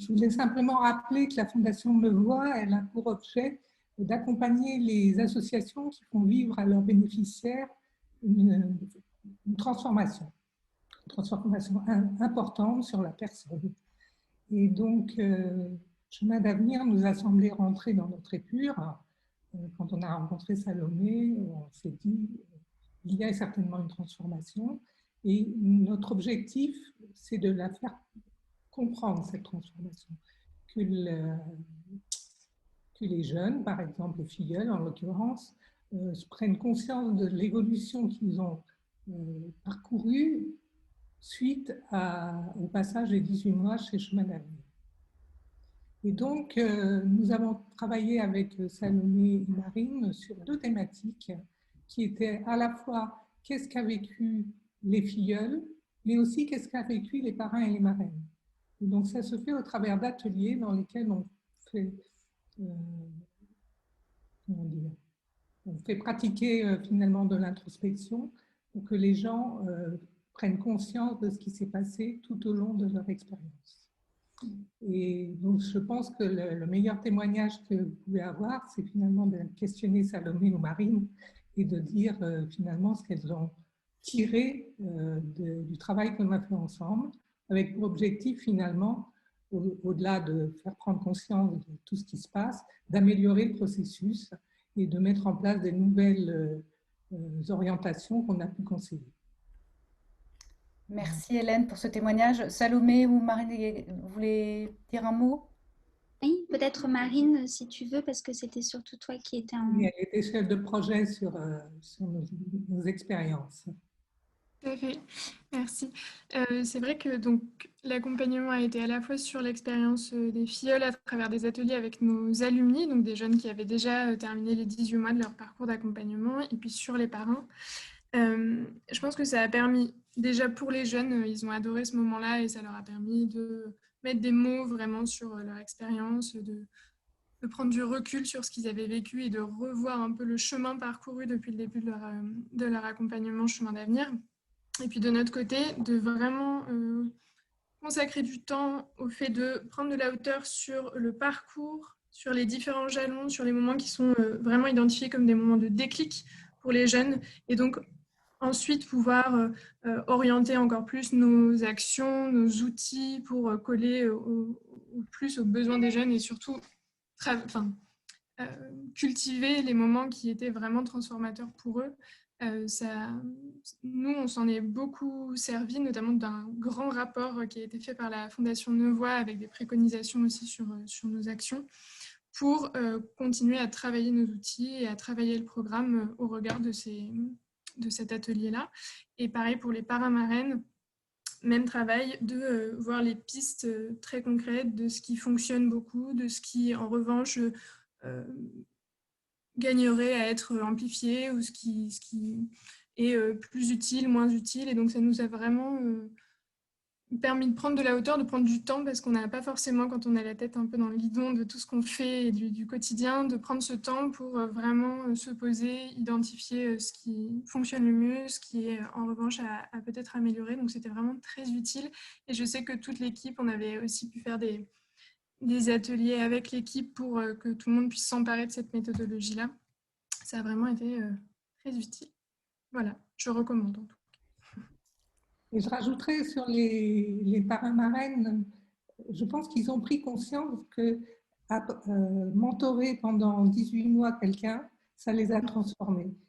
Je voulais simplement rappeler que la Fondation Me Voix, elle a pour objet d'accompagner les associations qui font vivre à leurs bénéficiaires une transformation importante sur la personne. Et donc, Chemin d'avenir nous a semblé rentrer dans notre épure. Quand on a rencontré Salomé, on s'est dit il y a certainement une transformation. Et notre objectif, c'est de la faire comprendre, cette transformation. Que, que les jeunes, par exemple les filleuls en l'occurrence, prennent conscience de l'évolution qu'ils ont parcourue suite au passage des 18 mois chez Chemin d'avenir. Et donc, nous avons travaillé avec Salomé et Marine sur deux thématiques qui étaient à la fois qu'est-ce qu'a vécu les filleuls, mais aussi qu'est-ce qu'a vécu les parrains et les marraines. Et donc, ça se fait au travers d'ateliers dans lesquels on fait, on fait pratiquer finalement de l'introspection pour que les gens prennent conscience de ce qui s'est passé tout au long de leur expérience. Et donc, je pense que le meilleur témoignage que vous pouvez avoir, c'est finalement de questionner Salomé ou Marine et de dire finalement ce qu'elles ont tiré du travail qu'on a fait ensemble, avec pour objectif finalement, au-delà de faire prendre conscience de tout ce qui se passe, d'améliorer le processus et de mettre en place des nouvelles orientations qu'on a pu conseiller. Merci Hélène pour ce témoignage. Salomé ou Marine, vous voulez dire un mot? Oui, peut-être Marine, si tu veux, parce que c'était surtout toi qui étais en... Oui, elle était chef de projet sur nos expériences. Tout à fait, merci. C'est vrai que donc l'accompagnement a été à la fois sur l'expérience des filleuls à travers des ateliers avec nos alumni, donc des jeunes qui avaient déjà terminé les 18 mois de leur parcours d'accompagnement, et puis sur les parents. Je pense que ça a permis, déjà pour les jeunes, ils ont adoré ce moment-là et ça leur a permis de mettre des mots vraiment sur leur expérience, de prendre du recul sur ce qu'ils avaient vécu et de revoir un peu le chemin parcouru depuis le début de leur accompagnement Chemin d'avenir. Et puis de notre côté, de vraiment consacrer du temps au fait de prendre de la hauteur sur le parcours, sur les différents jalons, sur les moments qui sont vraiment identifiés comme des moments de déclic pour les jeunes. Et donc ensuite pouvoir orienter encore plus nos actions, nos outils pour coller au plus aux besoins des jeunes et surtout cultiver les moments qui étaient vraiment transformateurs pour eux. Nous, on s'en est beaucoup servi, notamment d'un grand rapport qui a été fait par la Fondation Nevoix avec des préconisations aussi sur nos actions pour continuer à travailler nos outils et à travailler le programme au regard de cet atelier-là. Et pareil pour les parrains-marraines, même travail, de voir les pistes très concrètes de ce qui fonctionne beaucoup, de ce qui, en revanche, gagnerait à être amplifié ou ce qui est plus utile, moins utile. Et donc, ça nous a vraiment permis de prendre de la hauteur, de prendre du temps, parce qu'on n'a pas forcément, quand on a la tête un peu dans le guidon de tout ce qu'on fait et du quotidien, de prendre ce temps pour vraiment se poser, identifier ce qui fonctionne le mieux, ce qui est en revanche à peut-être améliorer. Donc, c'était vraiment très utile. Et je sais que toute l'équipe, on avait aussi pu faire des ateliers avec l'équipe pour que tout le monde puisse s'emparer de cette méthodologie-là. Ça a vraiment été très utile. Voilà, je recommande en tout cas. Et je rajouterais sur les parrains-marraines, je pense qu'ils ont pris conscience que mentorer pendant 18 mois quelqu'un, ça les a transformés.